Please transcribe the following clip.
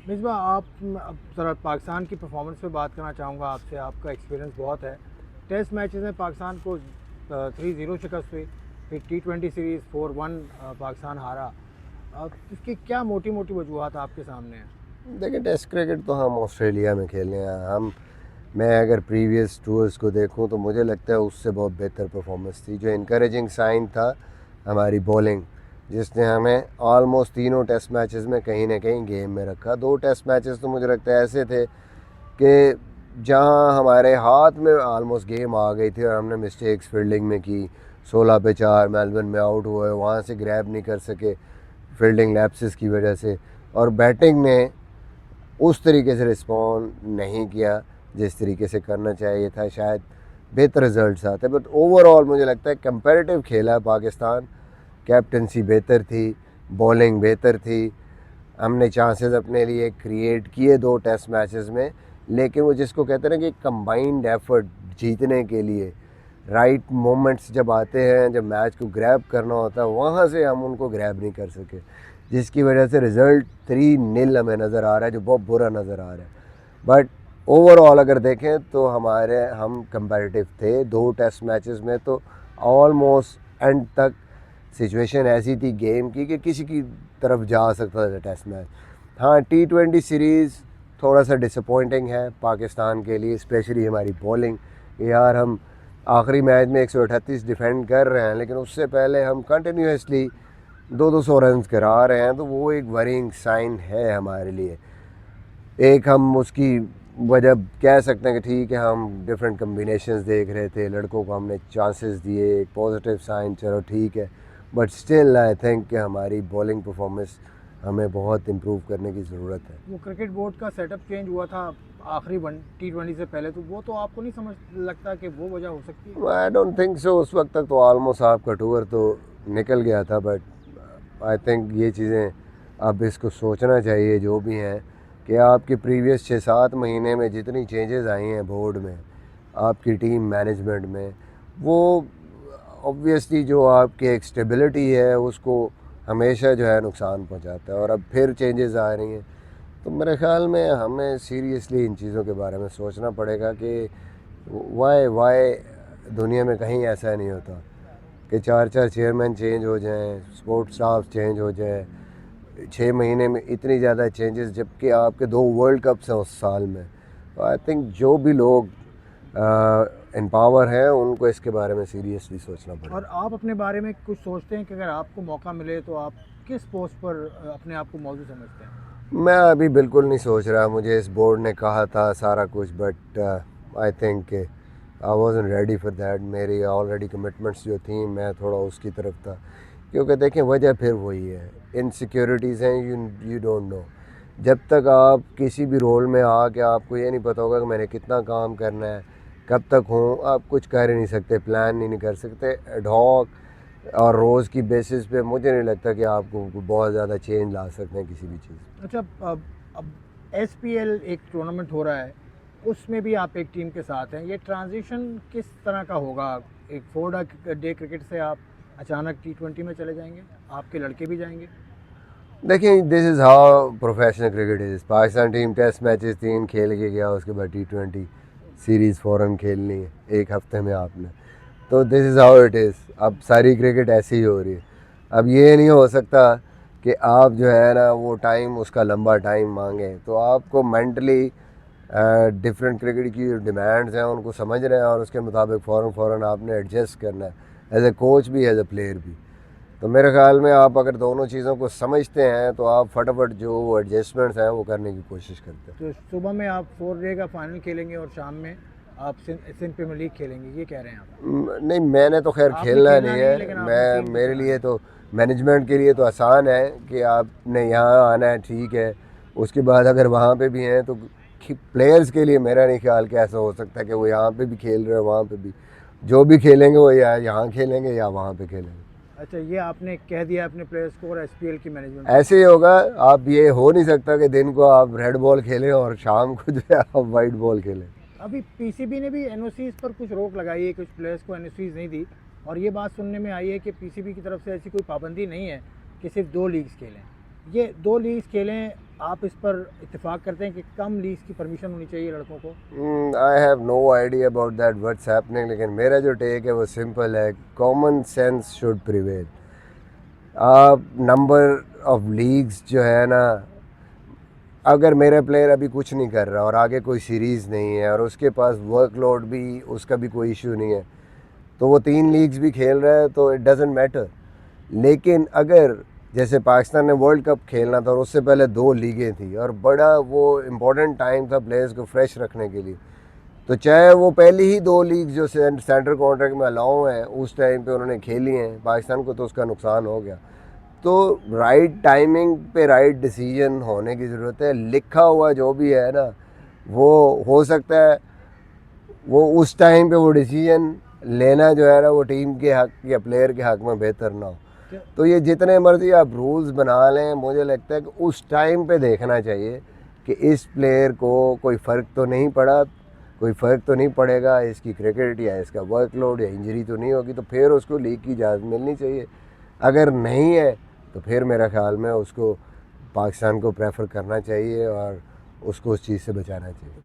مصباح، آپ اب ذرا پاکستان کی پرفارمنس پہ بات کرنا چاہوں گا آپ سے. آپ کا ایکسپیرینس بہت ہے. ٹیسٹ میچز میں پاکستان کو 3-0 شکست ہوئی، پھر T20 سیریز 4-1 پاکستان ہارا. اب اس کی کیا موٹی موٹی وجوہات آپ کے سامنے ہیں؟ دیکھیں ٹیسٹ کرکٹ تو ہم آسٹریلیا میں کھیلے ہیں. میں اگر پریویس ٹورز کو دیکھوں تو مجھے لگتا ہے اس سے بہت بہتر پرفارمنس تھی. جو انکریجنگ سائن تھا ہماری بولنگ، جس نے ہمیں آلموسٹ تینوں ٹیسٹ میچز میں کہیں نہ کہیں گیم میں رکھا. 2 ٹیسٹ میچز تو مجھے لگتا ہے ایسے تھے کہ جہاں ہمارے ہاتھ میں آلموسٹ گیم آ گئی تھی اور ہم نے مسٹیکس فیلڈنگ میں کی. 16 پہ 4 میلبرن میں آؤٹ ہوئے، وہاں سے گریب نہیں کر سکے فیلڈنگ لیپسز کی وجہ سے، اور بیٹنگ نے اس طریقے سے رسپونڈ نہیں کیا جس طریقے سے کرنا چاہیے تھا. شاید بہتر رزلٹس آتے، بٹ اوور آل مجھے لگتا ہے کمپیریٹیو کھیلا پاکستان. کیپٹنسی بہتر تھی، بولنگ بہتر تھی. ہم نے چانسز اپنے لیے کریٹ کیے 2 ٹیسٹ میچز میں، لیکن وہ جس کو کہتے ہیں نا کہ کمبائنڈ ایفرٹ جیتنے کے لیے رائٹ مومنٹس جب آتے ہیں، جب میچ کو گریب کرنا ہوتا ہے، وہاں سے ہم ان کو گریب نہیں کر سکے، جس کی وجہ سے رزلٹ 3-0 ہمیں نظر آ رہا ہے، جو بہت برا نظر آ رہا ہے. بٹ اوور آل اگر دیکھیں تو ہم کمپیریٹیو تھے 2 ٹیسٹ میچز میں. تو آلموسٹ اینڈ تک سچویشن ایسی تھی گیم کی کہ کسی کی طرف جا سکتا تھا ٹیسٹ میچ. ہاں T20 سیریز تھوڑا سا ڈسپوائنٹنگ ہے پاکستان کے لیے، اسپیشلی ہماری بولنگ. یار ہم آخری میچ میں 138 ڈیفینڈ کر رہے ہیں، لیکن اس سے پہلے ہم کنٹینیوسلی 200 رنز کرا رہے ہیں. تو وہ ایک ورینگ سائن ہے ہمارے لیے. ایک ہم اس کی وجہ کہہ سکتے ہیں کہ ٹھیک ہے ہم ڈفرینٹ کمبینیشنز دیکھ رہے تھے، لڑکوں کو ہم نے چانسز دیے، ایک پازیٹیو سائن، چلو ٹھیک ہے. بٹ اسٹل آئی تھنک کہ ہماری بولنگ پرفارمنس ہمیں بہت امپروو کرنے کی ضرورت ہے. وہ کرکٹ بورڈ کا سیٹ اپ چینج ہوا تھا آخری T20 سے پہلے، تو وہ تو آپ کو نہیں سمجھ لگتا کہ وہ وجہ ہو سکتی ہے؟ I don't think so. اس وقت تک تو آلموسٹ آپ کا ٹور تو نکل گیا تھا. بٹ آئی تھنک یہ چیزیں اب اس کو سوچنا چاہیے جو بھی ہیں کہ آپ کے پریویس 6-7 مہینے میں جتنی چینجز آئی ہیں بورڈ میں، آپ کی ٹیم مینجمنٹ میں، وہ اوبویسلی جو آپ کی ایک اسٹیبلٹی ہے اس کو ہمیشہ جو ہے نقصان پہنچاتا ہے. اور اب پھر چینجز آ رہی ہیں، تو میرے خیال میں ہمیں سیریسلی ان چیزوں کے بارے میں سوچنا پڑے گا کہ وائی دنیا میں کہیں ایسا نہیں ہوتا کہ 4 چیئرمین چینج ہو جائیں، سپورٹ سٹاف چینج ہو جائے 6 مہینے میں، اتنی زیادہ چینجز، جبکہ آپ کے 2 ورلڈ کپس ہیں اس سال میں. تو آئی تھنک جو بھی لوگ ان پاور ہیں ان کو اس کے بارے میں سیریسلی سوچنا پڑے. اور آپ اپنے بارے میں کچھ سوچتے ہیں کہ اگر آپ کو موقع ملے تو آپ کس پوسٹ پر اپنے آپ کو موزوں سمجھتے ہیں؟ میں ابھی بالکل نہیں سوچ رہا. مجھے اس بورڈ نے کہا تھا سارا کچھ، بٹ آئی تھنک کہ I wasn't ready for that. میری آلریڈی کمٹمنٹس جو تھیں میں تھوڑا اس کی طرف تھا، کیونکہ دیکھیں وجہ پھر وہی ہے، انسیکیورٹیز ہیں. یو ڈونٹ نو جب تک آپ کسی بھی رول میں آ کے آپ کو یہ نہیں پتہ ہوگا کہ میں نے کتنا کام کرنا ہے، کب تک ہوں، آپ کچھ کر ہی نہیں سکتے، پلان نہیں کر سکتے. ایڈ ہاک اور روز کی بیسس پہ مجھے نہیں لگتا کہ آپ کو بہت زیادہ چینج لا سکتے ہیں کسی بھی چیز. اچھا، اب SPL ایک ٹورنامنٹ ہو رہا ہے، اس میں بھی آپ ایک ٹیم کے ساتھ ہیں. یہ ٹرانزیشن کس طرح کا ہوگا؟ ایک 4 ڈے کرکٹ سے آپ اچانک T20 میں چلے جائیں گے، آپ کے لڑکے بھی جائیں گے؟ دیکھیں this is how professional cricket is. Pakistan team test matches 3 کھیل کے گیا، اس کے بعد T20 سیریز فوراً کھیلنی ہے ایک ہفتے میں آپ نے. تو دس از ہاؤ اٹ از. اب ساری کرکٹ ایسی ہی ہو رہی ہے. اب یہ نہیں ہو سکتا کہ آپ جو ہے نا وہ ٹائم اس کا لمبا ٹائم مانگیں. تو آپ کو مینٹلی ڈفرینٹ کرکٹ کی جو ڈیمانڈز ہیں ان کو سمجھنا ہے اور اس کے مطابق فوراً آپ نے ایڈجسٹ کرنا ہے، ایز اے کوچ بھی ایز اے پلیئر بھی. تو میرے خیال میں آپ اگر دونوں چیزوں کو سمجھتے ہیں تو آپ فٹافٹ جو وہ ایڈجسٹمنٹس ہیں وہ کرنے کی کوشش کرتے ہیں. تو صبح میں آپ 4 ڈے کا فائنل کھیلیں گے اور شام میں آپ سندھ پریمیئر لیگ کھیلیں گے، یہ کہہ رہے ہیں آپ؟ نہیں میں نے تو خیر آپ نے کھیلنا کھیلنا نہیں نہیں، لیکن ہے. آپ نے ٹیم کو میرے چلانا لیے ہے. تو مینجمنٹ کے لیے تو آسان ہے کہ آپ نے یہاں آنا ہے، ٹھیک ہے. اس کے بعد اگر وہاں پہ بھی ہیں تو پلیئرز کے لیے میرا نہیں خیال کہ ایسا ہو سکتا ہے کہ وہ یہاں پہ بھی کھیل رہے ہیں وہاں پہ بھی. جو بھی کھیلیں گے وہ یا یہاں کھیلیں گے یا وہاں پہ کھیلیں گے. اچھا، یہ آپ نے کہہ دیا اپنے پلیئرز کو، اور SPL کی مینجمنٹ ایسے ہی ہوگا. آپ یہ ہو نہیں سکتا کہ دن کو آپ ریڈ بال کھیلیں اور شام کو جو ہے آپ وائٹ بال کھیلیں. ابھی PCB نے بھی NOCs پر کچھ روک لگائی ہے، کچھ پلیئرز کو NOCs نہیں دی، اور یہ بات سننے میں آئی ہے کہ PCB کی طرف سے ایسی کوئی پابندی نہیں ہے کہ صرف 2 لیگز کھیلیں. یہ 2 لیگز کھیلیں آپ اس پر اتفاق کرتے ہیں کہ کم لیگز کی پرمیشن ہونی چاہیے لڑکوں کو؟ I have no idea about that what's happening, لیکن میرا جو ٹیک ہے وہ سمپل ہے، کامن سینس شوڈ پریویل. آپ نمبر آف لیگز جو ہے نا، اگر میرا پلیئر ابھی کچھ نہیں کر رہا اور آگے کوئی سیریز نہیں ہے اور اس کے پاس ورک لوڈ بھی اس کا بھی کوئی ایشو نہیں ہے، تو وہ 3 لیگز بھی کھیل رہا ہے تو اٹ ڈزنٹ میٹر. لیکن اگر جیسے پاکستان نے ورلڈ کپ کھیلنا تھا اور اس سے پہلے 2 لیگیں تھیں اور بڑا وہ امپورٹنٹ ٹائم تھا پلیئرز کو فریش رکھنے کے لیے، تو چاہے وہ پہلی ہی 2 لیگ جو سینٹر کانٹریکٹ میں الاؤ ہیں اس ٹائم پہ انہوں نے کھیلی ہیں، پاکستان کو تو اس کا نقصان ہو گیا. تو رائٹ ٹائمنگ پہ رائٹ ڈیسیجن ہونے کی ضرورت ہے. لکھا ہوا جو بھی ہے نا، وہ ہو سکتا ہے وہ اس ٹائم پہ وہ ڈیسیجن لینا جو ہے نا وہ ٹیم کے حق یا پلیئر کے حق میں بہتر نہ ہو. تو یہ جتنے مرضی آپ رولز بنا لیں، مجھے لگتا ہے کہ اس ٹائم پہ دیکھنا چاہیے کہ اس پلیئر کو کوئی فرق تو نہیں پڑا، کوئی فرق تو نہیں پڑے گا، اس کی کرکٹ یا اس کا ورک لوڈ یا انجری تو نہیں ہوگی، تو پھر اس کو لیگ کی اجازت ملنی چاہیے. اگر نہیں ہے تو پھر میرا خیال میں اس کو پاکستان کو پریفر کرنا چاہیے اور اس کو اس چیز سے بچانا چاہیے.